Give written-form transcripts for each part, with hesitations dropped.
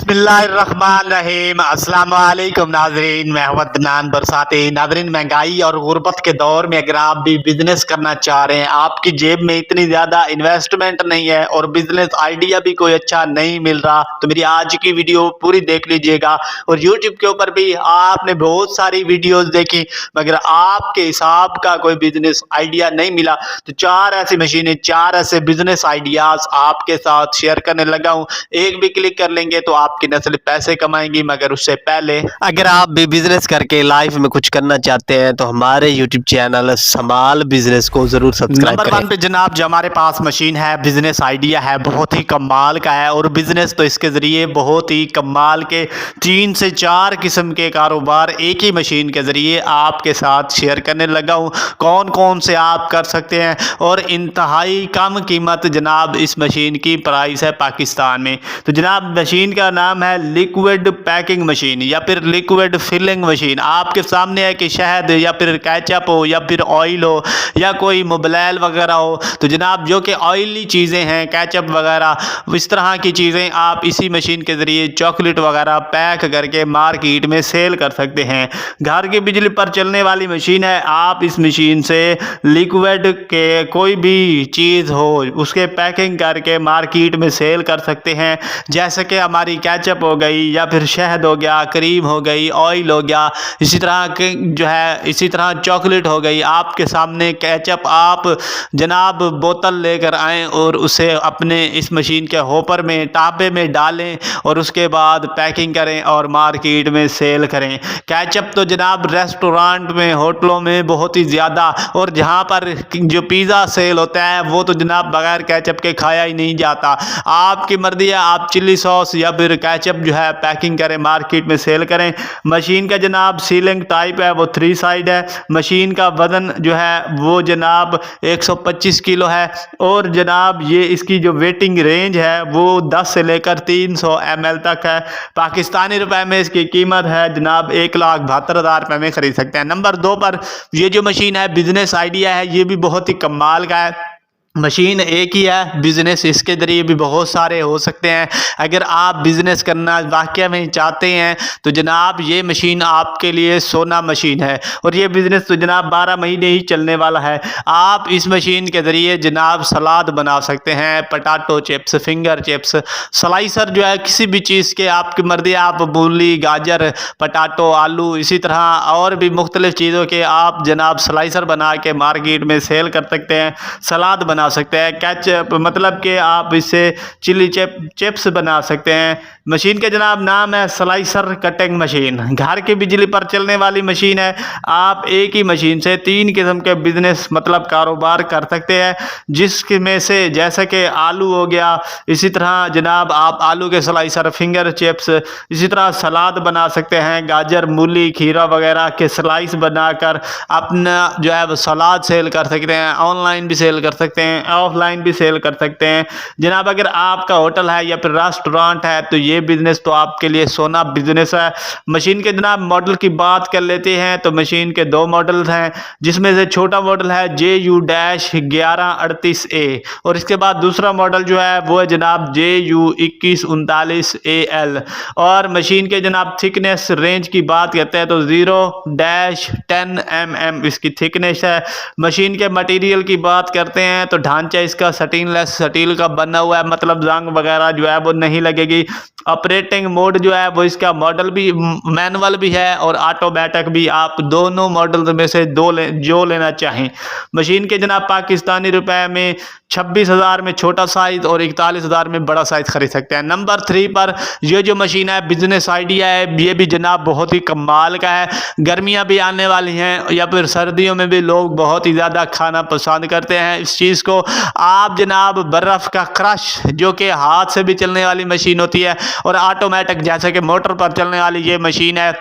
बिस्मिल्लाहिर्रहमानिर्रहीम। अस्सलाम वालेकुम नाजरीन, मैं हूं अदनान बरसाती। नाजरीन, महंगाई और गुर्बत के दौर में अगर आप भी बिजनेस करना चाह रहे हैं, आपकी जेब में इतनी ज़्यादा इन्वेस्टमेंट नहीं है और बिजनेस आइडिया भी कोई अच्छा नहीं मिल रहा, तो मेरी आज की वीडियो पूरी देख लीजिएगा। और यूट्यूब के ऊपर भी आपने बहुत सारी वीडियोज़ देखी, मगर आपके हिसाब का कोई बिजनेस आइडिया नहीं मिला, तो चार ऐसी मशीनें, चार ऐसे बिजनेस आइडियाज़ आपके साथ शेयर करने लगा हूँ। एक भी क्लिक कर लेंगे तो आपकी नस्ल पैसे कमाएंगी, मगर उससे पहले अगर आप भी बिजनेस करके लाइफ में कुछ करना चाहते हैं तो हमारे यूट्यूब चैनल संभाल बिजनेस को जरूर सब्सक्राइब करें। नंबर 1 पे जनाब जो हमारे पास मशीन है, बिजनेस आइडिया है, बहुत ही कमाल का है। और बिजनेस तो इसके जरिए बहुत ही कमाल के 3 से 4 किस्म के कारोबार एक ही मशीन के जरिए आपके साथ शेयर करने लगा हूँ। कौन कौन से आप कर सकते हैं और इंतहाई कम कीमत जनाब इस मशीन की प्राइस है पाकिस्तान में। तो जनाब मशीन का नाम है लिक्विड पैकिंग मशीन या फिर लिक्विड फिलिंग मशीन। आपके सामने है कि शहद या फिर केचप हो या फिर ऑयल हो या कोई मोबिल वगैरह हो, तो जनाब जो कि ऑयली चीज़ें हैं, केचप वगैरह, इस तरह की चीज़ें आप इसी मशीन के ज़रिए चॉकलेट वगैरह पैक करके मार्केट में सेल कर सकते हैं। घर की बिजली पर चलने वाली मशीन है। आप इस मशीन से लिक्विड के कोई भी चीज़ हो उसके पैकिंग करके मार्केट में सेल कर सकते हैं, जैसे कि हमारी केचप हो गई या फिर शहद हो गया, क्रीम हो गई, ऑयल हो गया, इसी तरह के जो है, इसी तरह चॉकलेट हो गई। आपके सामने केचप आप जनाब बोतल लेकर आएँ और उसे अपने इस मशीन के होपर में, टापे में डालें और उसके बाद पैकिंग करें और मार्केट में सेल करें। केचप तो जनाब रेस्टोरेंट में, होटलों में बहुत ही ज़्यादा, और जहाँ पर जो पिज़्ज़ा सेल होता है वो तो जनाब बगैर केचप के खाया ही नहीं जाता। आपकी मर्जी है, आप चिल्ली सॉस या फिर केचप जो है पैकिंग करें, मार्केट में सेल करें। मशीन का जनाब सीलिंग टाइप है, वो 3 साइड है। मशीन का वज़न जो है वो जनाब 125 किलो है। और जनाब ये इसकी जो वेटिंग रेंज है वो 10 से लेकर 300 ml तक है। पाकिस्तानी रुपए में इसकी कीमत है जनाब 1,72,000 रुपये में खरीद सकते हैं। नंबर 2 पर ये जो मशीन है, बिजनेस आइडिया है, ये भी बहुत ही कमाल का है। मशीन एक ही है, बिजनेस इसके ज़रिए भी बहुत सारे हो सकते हैं। अगर आप बिज़नेस करना वाकई में चाहते हैं तो जनाब ये मशीन आपके लिए सोना मशीन है। और ये बिज़नेस तो जनाब 12 महीने ही चलने वाला है। आप इस मशीन के ज़रिए जनाब सलाद बना सकते हैं, potato chips, finger chips, slicer जो है किसी भी चीज़ के आपकी मर्ज़ी, आप मूली, गाजर, पटाटो, आलू, इसी तरह और भी मुख्तलिफ़ चीज़ों के आप जनाब स्लाइसर बना के मार्केट में सेल कर सकते हैं। सलाद बना सकते हैं, केचप मतलब कि आप इससे चिली चिप्स बना सकते हैं। मशीन के जनाब नाम है स्लाइसर कटिंग मशीन। घर की बिजली पर चलने वाली मशीन है। आप एक ही मशीन से 3 किस्म के बिजनेस मतलब कारोबार कर सकते हैं, जिसमें से जैसे कि आलू हो गया, इसी तरह जनाब आप आलू के स्लाइसर, फिंगर चिप्स, इसी तरह सलाद बना सकते हैं। गाजर, मूली, खीरा वगैरह के स्लाइस बनाकर अपना जो है वो सलाद सेल कर सकते हैं। ऑनलाइन भी सेल कर सकते हैं, ऑफलाइन भी सेल कर सकते हैं। जनाब अगर आपका होटल है या फिर रेस्टोरेंट है तो ये बिजनेस तो आपके लिए सोना बिजनेस है। मशीन के जनाब मॉडल की बात कर लेते हैं तो मशीन के 2 मॉडल्स हैं, जिसमें से छोटा मॉडल है JU-1138A और इसके बाद दूसरा मॉडल जो है वो है जनाब JU-2139AL। और मशीन के जनाब थिकनेस रेंज की बात करते हैं तो 0-10 mm इसकी थिकनेस है। मशीन के मटेरियल की बात करते हैं तो ढांचा इसका स्टेनलेस स्टील का बना हुआ है, मतलब जंग वगैरह जो है वो नहीं लगेगी। ऑपरेटिंग मोड जो है वो इसका मॉडल भी मैनुअल भी है और ऑटोमेटिक भी, आप दोनों मॉडल में से जो लेना चाहें। मशीन के जनाब पाकिस्तानी रुपए में 26,000 में छोटा साइज और 41,000 में बड़ा साइज खरीद सकते हैं। नंबर 3 पर ये जो मशीन है, बिजनेस आइडिया है, ये भी जनाब बहुत ही कमाल का है। गर्मियां भी आने वाली हैं या फिर सर्दियों में भी लोग बहुत ही ज़्यादा खाना पसंद करते हैं इस चीज़ को। आप जनाब बर्फ़ का क्रश जो कि हाथ से भी चलने वाली मशीन होती है और ऑटोमेटिक जैसे कि मोटर पर चलने वाली ये मशीन है,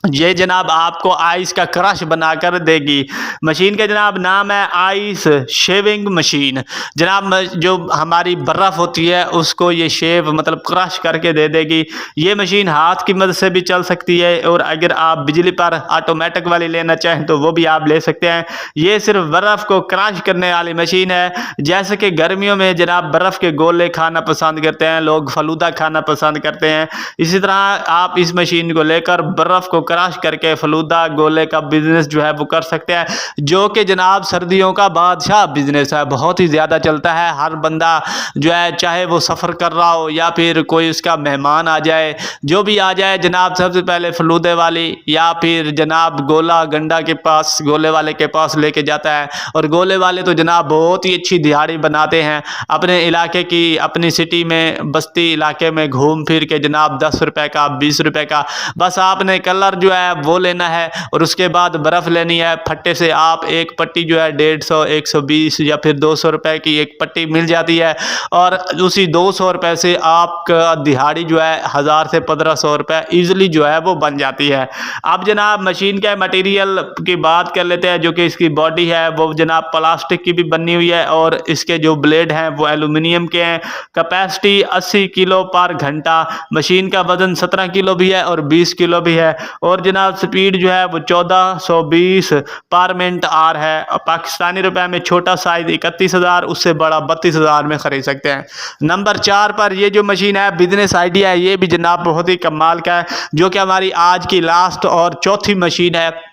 ये जनाब आपको आइस का क्रश बनाकर देगी। मशीन का जनाब नाम है आइस शेविंग मशीन। जनाब जो हमारी बर्फ़ होती है उसको ये शेव मतलब क्रश करके दे देगी। ये मशीन हाथ की मदद से भी चल सकती है और अगर आप बिजली पर ऑटोमेटिक वाली लेना चाहें तो वो भी आप ले सकते हैं। ये सिर्फ बर्फ़ को क्रश करने वाली मशीन है। जैसे कि गर्मियों में जनाब बर्फ़ के गोले खाना पसंद करते हैं, लोग फलूदा खाना पसंद करते हैं। इसी तरह आप इस मशीन को लेकर बर्फ़ को क्रश करके फलूदा गोले का बिजनेस जो है वो कर सकते हैं, जो कि जनाब सर्दियों का बादशाह बिजनेस है, बहुत ही ज़्यादा चलता है। हर बंदा जो है चाहे वो सफ़र कर रहा हो या फिर कोई उसका मेहमान आ जाए, जो भी आ जाए जनाब सबसे पहले फलूदे वाली या फिर जनाब गोला गंडा के पास गोले वाले के पास लेके जाता है। और गोले वाले तो जनाब बहुत ही अच्छी दिहाड़ी बनाते हैं अपने इलाके की, अपनी सिटी में बस्ती इलाके में घूम फिर के जनाब 10 रुपए का 20 रुपए का बस आपने कलर जो है वो लेना है और उसके बाद बर्फ़ लेनी है। फट्टे से आप एक पट्टी जो है 150 120 या फिर 200 रुपए की एक पट्टी मिल जाती है और उसी 200 रुपए से आपका दिहाड़ी जो है 1000 से 1500 रुपए ईजिली जो है वो बन जाती है। अब जनाब मशीन के मटेरियल की बात कर लेते हैं। जो कि इसकी बॉडी है वो जनाब प्लास्टिक की भी बनी हुई है और इसके जो ब्लेड हैं वो एल्यूमिनियम के हैं। कैपेसिटी 80 किलो पर घंटा। मशीन का वजन 17 किलो भी है और 20 किलो भी है और जनाब स्पीड जो है वो 1420 पर मिनट आर है। और पाकिस्तानी रुपए में छोटा साइज 31,000, उससे बड़ा 32,000 में खरीद सकते हैं। नंबर 4 पर ये जो मशीन है बिजनेस आइडिया है, ये भी जनाब बहुत ही कमाल का है, जो कि हमारी आज की लास्ट और चौथी मशीन है।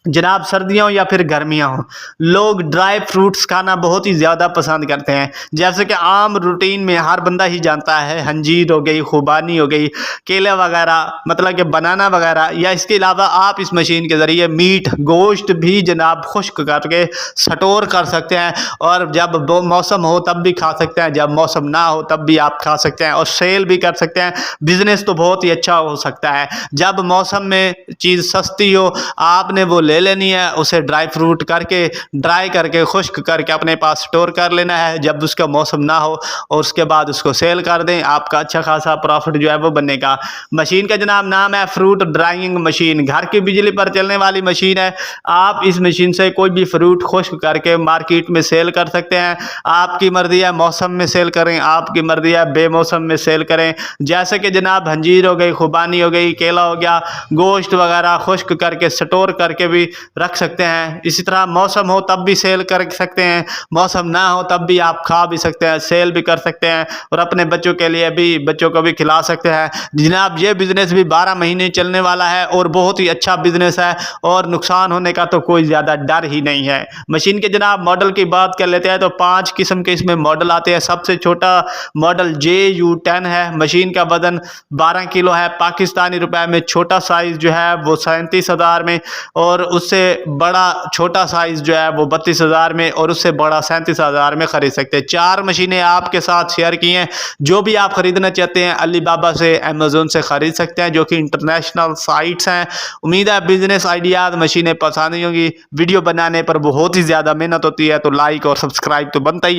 जनाब सर्दियों या फिर गर्मियाँ हों, लोग ड्राई फ्रूट्स खाना बहुत ही ज़्यादा पसंद करते हैं। जैसे कि आम रूटीन में हर बंदा ही जानता है, अंजीर हो गई, खुबानी हो गई, केले वगैरह मतलब कि बनाना वगैरह, या इसके अलावा आप इस मशीन के ज़रिए मीट गोश्त भी जनाब खुश्क करके स्टोर कर सकते हैं और जब मौसम हो तब भी खा सकते हैं, जब मौसम ना हो तब भी आप खा सकते हैं और सेल भी कर सकते हैं। बिजनेस तो बहुत ही अच्छा हो सकता है। जब मौसम में चीज़ सस्ती हो आपने वो ले लेनी है, उसे ड्राई फ्रूट करके ड्राई करके खुश्क करके अपने पास स्टोर कर लेना है जब उसका मौसम ना हो और उसके बाद उसको सेल कर दें, आपका अच्छा खासा प्रॉफिट जो है वो बनेगा। मशीन का जनाब नाम है फ्रूट ड्राइंग मशीन। घर की बिजली पर चलने वाली मशीन है। आप इस मशीन से कोई भी फ्रूट खुश्क करके मार्केट में सेल कर सकते हैं। आपकी मर्जी है मौसम में सेल करें, आपकी मर्जी है बेमौसम में सेल करें। जैसे कि जनाब अंजीर हो गई, खुबानी हो गई, केला हो गया, गोश्त वगैरह खुश्क करके स्टोर करके भी रख सकते हैं। इसी तरह मौसम हो तब भी सेल कर सकते हैं, मौसम ना हो तब भी आप खा भी सकते हैं, सेल भी कर सकते हैं और अपने बच्चों के लिए भी, बच्चों को भी खिला सकते हैं। जनाब ये बिजनेस भी 12 महीने चलने वाला है और बहुत ही अच्छा बिजनेस है और नुकसान होने का तो कोई ज़्यादा डर ही नहीं है। मशीन के जनाब मॉडल की बात कर लेते हैं तो 5 किस्म के इसमें मॉडल आते हैं। सबसे छोटा मॉडल JU10 है। मशीन का वजन 12 किलो है। पाकिस्तानी रुपए में छोटा साइज जो है वो 37,000 में और उससे बड़ा छोटा साइज जो है वो 32,000 में और उससे बड़ा 37,000 में खरीद सकते हैं। 4 मशीनें आपके साथ शेयर की हैं। जो भी आप खरीदना चाहते हैं अलीबाबा से, अमेज़न से खरीद सकते हैं, जो कि इंटरनेशनल साइट्स हैं। उम्मीद है बिजनेस आइडियाज मशीनें पसंद होंगी। वीडियो बनाने पर बहुत ही ज़्यादा मेहनत होती है तो लाइक और सब्सक्राइब तो बनता ही है।